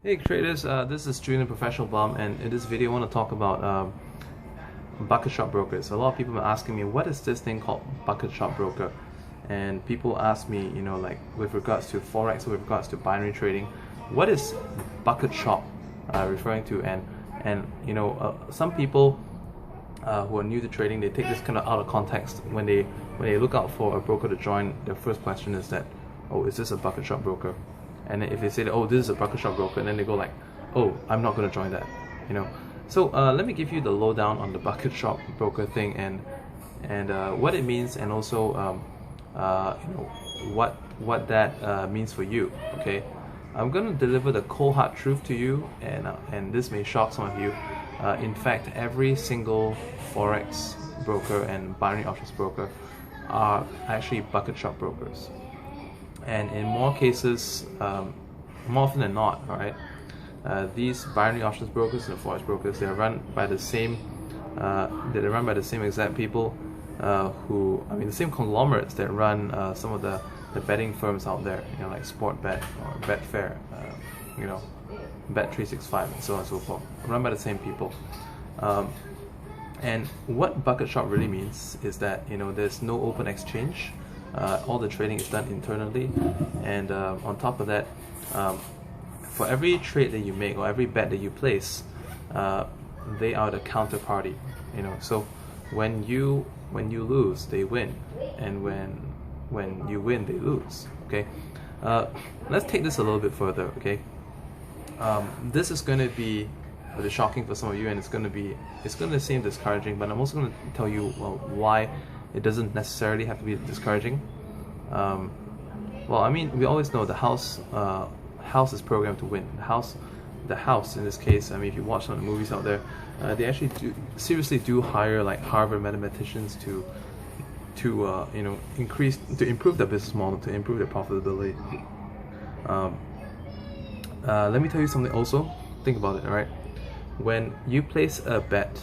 Hey traders, this is Junior Professional Bum, and in this video I want to talk about bucket shop brokers. A lot of people are asking me, what is this thing called bucket shop broker? And people ask me, like with regards to Forex, with regards to binary trading, what is bucket shop referring to? And some people who are new to trading, they take this kind of out of context. When they look out for a broker to join, their first question is that, oh, is this a bucket shop broker? And if they say that, oh, this is a bucket shop broker, and then they go like, oh, I'm not going to join that. So let me give you the lowdown on the bucket shop broker thing and what it means, and also what that means for you. Okay, I'm going to deliver the cold hard truth to you, and this may shock some of you. In fact, every single Forex broker and binary options broker are actually bucket shop brokers. And in more cases, more often than not, all right, these binary options brokers and Forex brokers, they are run by the same, exact people the same conglomerates that run some of the betting firms out there, like Sportbet or Betfair, Bet365, and so on and so forth, run by the same people. And what bucket shop really means is that there's no open exchange. All the trading is done internally, and on top of that, for every trade that you make or every bet that you place, they are the counterparty. So when you lose, they win, and when you win, they lose. Okay, let's take this a little bit further. Okay, this is going to be shocking for some of you, and it's going to seem discouraging, but I'm also going to tell you why it doesn't necessarily have to be discouraging. We always know the house is programmed to win. The house in this case, if you watch some of the movies out there, they actually seriously do hire like Harvard mathematicians to improve their business model, to improve their profitability. Let me tell you something also. Think about it, alright? When you place a bet,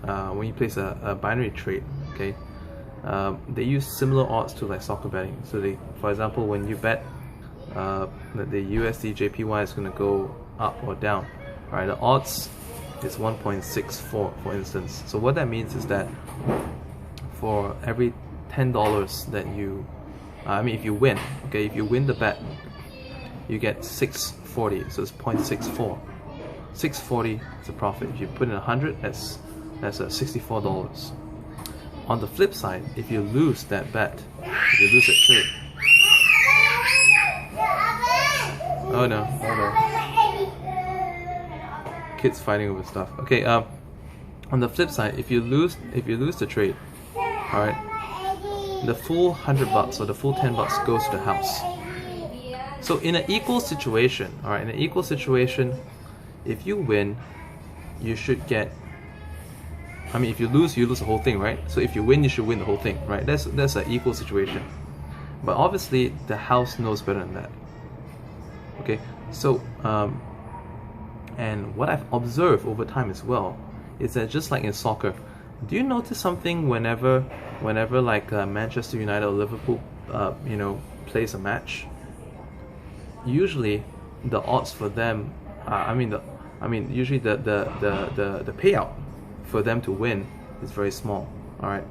when you place a binary trade, okay, they use similar odds to like soccer betting. So for example, when you bet that the USD JPY is going to go up or down, right? The odds is 1.64, for instance. So what that means is that for every $10 that you, if you win, okay, if you win the bet, you get 640. So it's 0.64. 640 is a profit. If you put in 100, that's $64. On the flip side, if you lose that bet, if you lose that trade, oh no, kids fighting over stuff. Okay, on the flip side, if you lose the trade, all right, the full $100 or the full $10 goes to the house. So in an equal situation, all right, if you win, you should get. If you lose the whole thing, right? So if you win, you should win the whole thing, right? That's an equal situation. But obviously, the house knows better than that. Okay, so and what I've observed over time as well is that just like in soccer, do you notice something whenever like Manchester United or Liverpool, plays a match? Usually, the odds for them, usually the payout for them to win is very small. All right,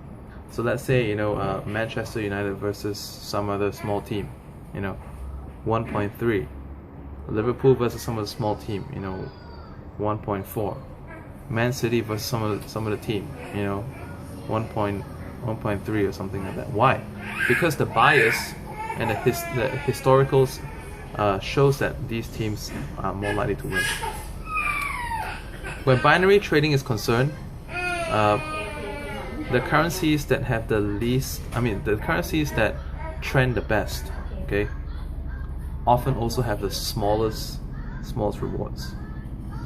so let's say Manchester United versus some other small team, 1.3. Liverpool versus some other small team, 1.4. Man City versus some of the team, 1.3 or something like that. Why? Because the bias and the historicals shows that these teams are more likely to win. When binary trading is concerned, the currencies that have the least, the currencies that trend the best, okay, often also have the smallest rewards.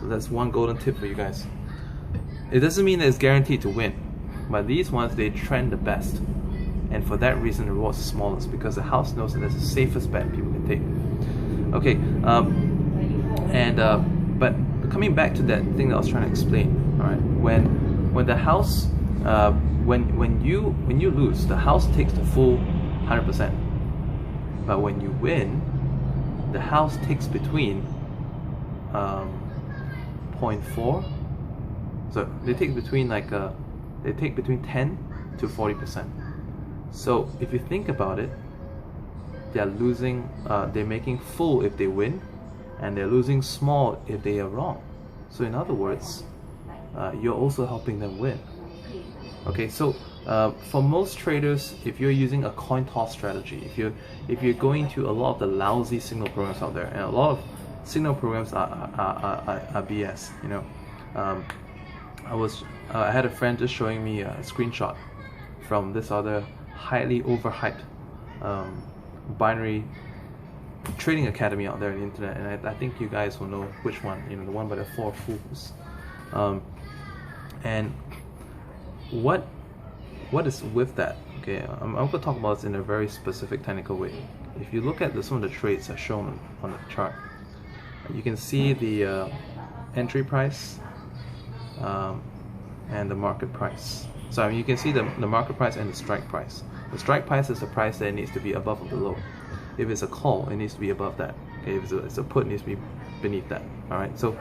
So that's one golden tip for you guys. It doesn't mean that it's guaranteed to win, but these ones, they trend the best, and for that reason the rewards are smallest, because the house knows that that's the safest bet people can take. Okay, but coming back to that thing that I was trying to explain, all right, when the house, when you lose, the house takes the full 100%, but when you win, the house takes between 0.4. So they take between they take between 10 to 40%. So if you think about it, they're losing, they're making full if they win, and they're losing small if they are wrong. So in other words, you're also helping them win. Okay, so for most traders, if you're using a coin toss strategy, if you're going to a lot of the lousy signal programs out there, and a lot of signal programs are BS, you know. I had a friend just showing me a screenshot from this other highly overhyped binary trading academy out there on the internet, and I think you guys will know which one, you know, the one by the 4 fools. And what is with that? Okay, I'm going to talk about this in a very specific technical way. If you look at some of the trades as shown on the chart, you can see the entry price and the market price. So I mean, you can see the market price and the strike price. The strike price is the price that needs to be above or below. If it's a call, it needs to be above that. Okay, if it's a put, it needs to be beneath that. All right. So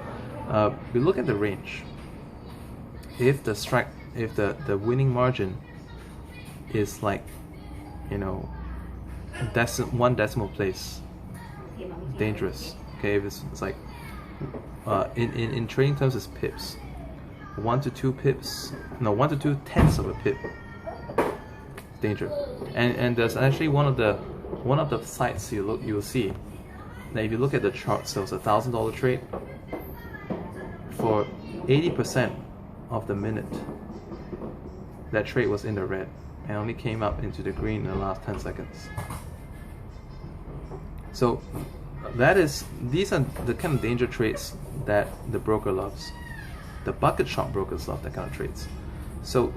we look at the range. If the winning margin is like, you know, one decimal place, dangerous. Okay, if it's like in trading terms, it's pips. 1 to 2 pips, no, 1 to 2 tenths of a pip, danger. And there's actually one of the sites you'll see. Now if you look at the chart, so it's a $1,000 trade. For 80% of the minute, that trade was in the red and only came up into the green in the last 10 seconds. So these are the kind of danger trades that the broker loves. The bucket shop brokers love that kind of trades. So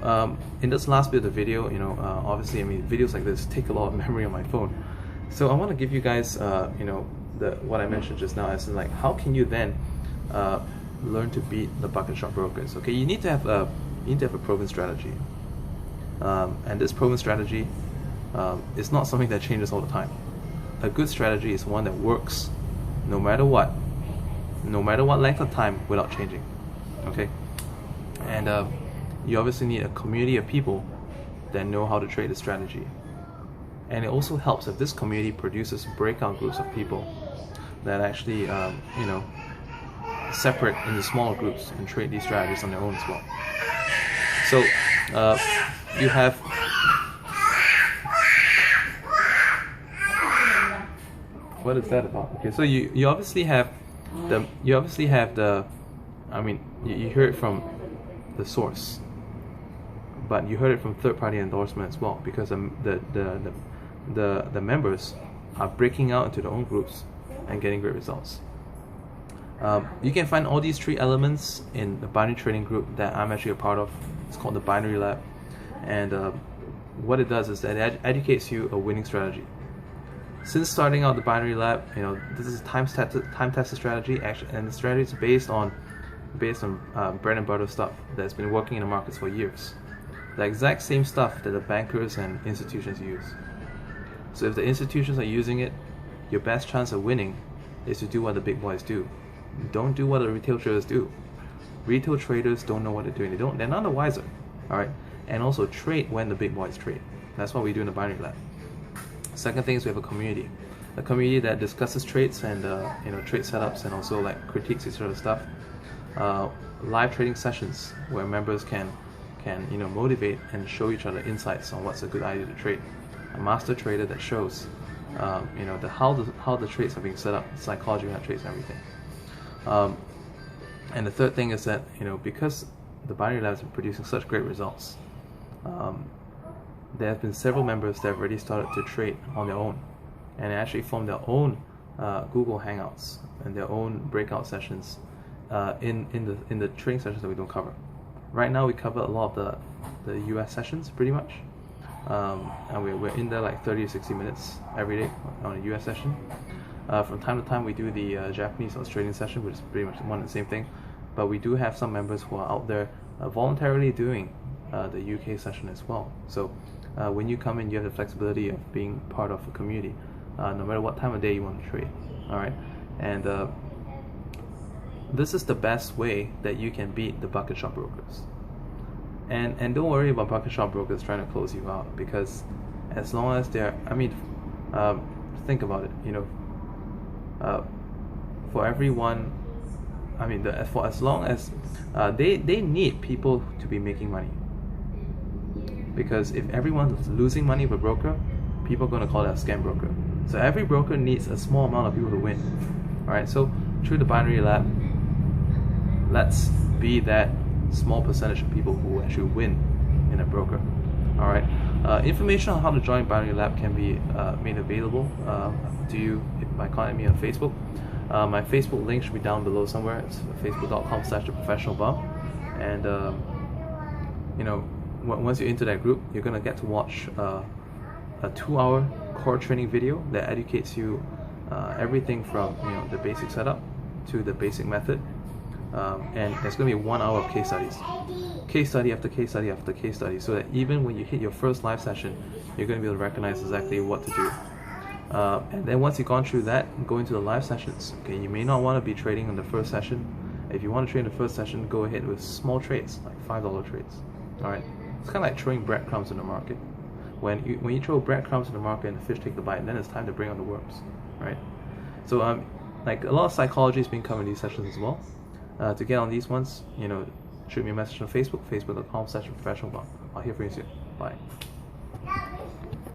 in this last bit of the video, you know, obviously, I mean, videos like this take a lot of memory on my phone. So I want to give you guys, you know, what I mentioned just now, as in like, how can you then learn to beat the bucket shop brokers? Okay, you need to have a proven strategy, and this proven strategy is not something that changes all the time. A good strategy is one that works no matter what length of time, without changing. Okay, and you obviously need a community of people that know how to trade the strategy. And it also helps if this community produces breakout groups of people that actually, you know, separate into smaller groups and trade these strategies on their own as well. So you have what is that about? Okay, so you obviously have the I mean, you hear it from the source, but you heard it from third-party endorsement as well, because the members are breaking out into their own groups and getting great results. You can find all these 3 elements in the binary trading group that I'm actually a part of. It's called the Binary Lab, and what it does is that it educates you a winning strategy. Since starting out the Binary Lab, you know, this is a time-tested strategy, actually, and the strategy is based on bread and butter stuff that's been working in the markets for years. The exact same stuff that the bankers and institutions use. So if the institutions are using it, your best chance of winning is to do what the big boys do. Don't do what the retail traders do. Retail traders don't know what they're doing. They're none the wiser. All right, and also trade when the big boys trade. That's what we do in the Binary Lab. Second thing is we have a community that discusses trades and you know, trade setups, and also like critiques each other's stuff. Live trading sessions where members can you know, motivate and show each other insights on what's a good idea to trade. A master trader that shows you know, how the trades are being set up, psychology behind trades and everything. And the third thing is that, you know, because the Binary Labs are producing such great results, there have been several members that have already started to trade on their own, and actually form their own Google Hangouts and their own breakout sessions in the trading sessions that we don't cover. Right now we cover a lot of the US sessions pretty much, and we're in there like 30 to 60 minutes every day on a US session. From time to time we do the Japanese Australian session, which is pretty much one and the same thing, but we do have some members who are out there voluntarily doing the UK session as well. So when you come in, you have the flexibility of being part of a community, no matter what time of day you want to trade. All right, and this is the best way that you can beat the bucket shop brokers. And don't worry about bucket shop brokers trying to close you out, because as long as they're, think about it, for everyone, for as long as they need people to be making money, because if everyone's losing money with a broker, people are going to call that a scam broker. So every broker needs a small amount of people to win. Alright, so through the binary lab, let's be that small percentage of people who actually win in a broker. Alright, information on how to join binary lab can be made available to you by contacting me on Facebook. My Facebook link should be down below somewhere. It's facebook.com/theprofessionalbum. And once you're into that group, you're gonna get to watch a 2-hour core training video that educates you everything from the basic setup to the basic method, and there's going to be 1 hour of case studies, case study after case study after case study, so that even when you hit your first live session, you're going to be able to recognize exactly what to do. And then once you've gone through that, go into the live sessions. Okay, you may not want to be trading on the first session. If you want to trade in the first session, go ahead with small trades, like $5 trades. Alright, it's kind of like throwing breadcrumbs in the market. When you throw breadcrumbs in the market and the fish take the bite, then it's time to bring on the worms, right? So like a lot of psychology is being covered in these sessions as well. To get on these ones, shoot me a message on Facebook, facebook.com/professionalbum. I'll hear from you soon. Bye.